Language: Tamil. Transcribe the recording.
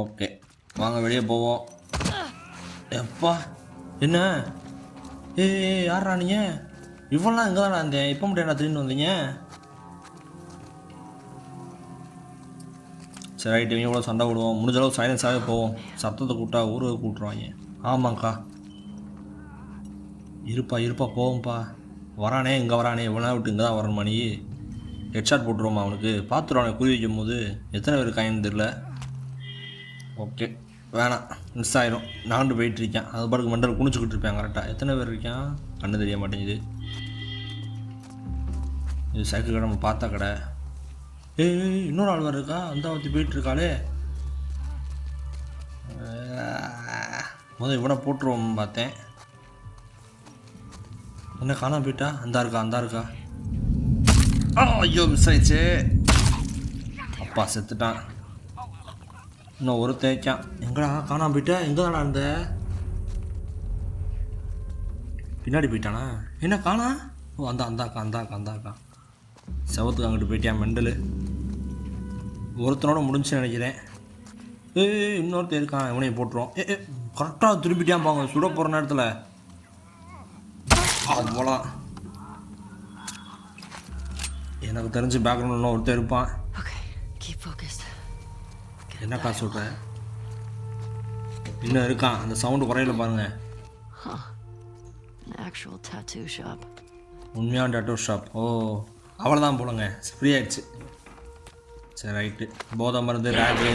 ஓகே வாங்க வெளியே போவோம். எப்பா என்ன யாரா நீங்கள்? இவ்வளோலாம் இங்கே தானே இருந்தேன், இப்போ மட்டும் என்ன திரும்பி வந்தீங்க? சரி ரைட்டு, இவங்க கூட சண்டை விடுவோம். முடிஞ்ச அளவு சைலன்ஸாகவே போவோம். சத்தத்தை கூப்பிட்டா ஊருக்கு கூப்பிட்ருவாங்க. ஆமாங்க்கா இருப்பா போவோம்ப்பா. வரானே இங்கே வரானே, இவ்வளோ நேரம் விட்டு இங்கே தான் வரணும். மணி ஹெட்ஷாட் போட்டுருவோமா அவனுக்கு? பார்த்துருவானே குறி வைக்கும் போது. எத்தனை பேர் இருக்காங்கன்னு தெரில. ஓகே வேணாம், மிஸ் ஆயிரும். நாண்டு போயிட்டுருக்கேன், அது பாட்டுக்கு மண்டல் குனிச்சுக்கிட்டு இருப்பேன். கரெக்டாக எத்தனை பேர் இருக்கான் கண்ணு தெரிய மாட்டேங்குது. இது சைக்கிள் கடை, நம்ம பார்த்தா கடை. இன்னொரு ஆள் வேறு இருக்கா, அந்த ஊற்றி போயிட்டுருக்காளே. முதல் இவனை போட்டுருவோம் பார்த்தேன். என்ன காணாம போயிட்டா? அந்த இருக்கா. ஐயோ மிஸ் ஆயிடுச்சு. அப்பா செத்துட்டான். இன்னும் ஒரு தேய்க்கான். எங்கடா காணாம போயிட்டா? எங்கே தானா இருந்த? பின்னாடி போயிட்டானா? என்ன காணா? ஓ அந்தாக்கா செவத்துக்கு அங்கிட்டு போயிட்டியா மெண்டலு. ஒருத்தனோட முடிஞ்சுன்னு நினைக்கிறேன். இன்னொருத்தர் இருக்கான், இவனையும் போட்டுருவோம். கரெக்டாக திரும்பிட்டான் பாங்க, சுட போகிற நேரத்தில். அவ்வளோ எனக்கு தெரிஞ்சு பேக்ரவுண்ட் இன்னும் ஒருத்தர் இருப்பான். என்னக்கா சொல்கிற? இன்னும் இருக்கான், அந்த சவுண்டு குறையில பாருங்க. உண்மையான டாட்டூ ஷாப். ஓ அவ்வளோதான் போலங்க, ஃப்ரீ ஆயிடுச்சு. சரி ரைட்டு. போதை மருந்து ரேகு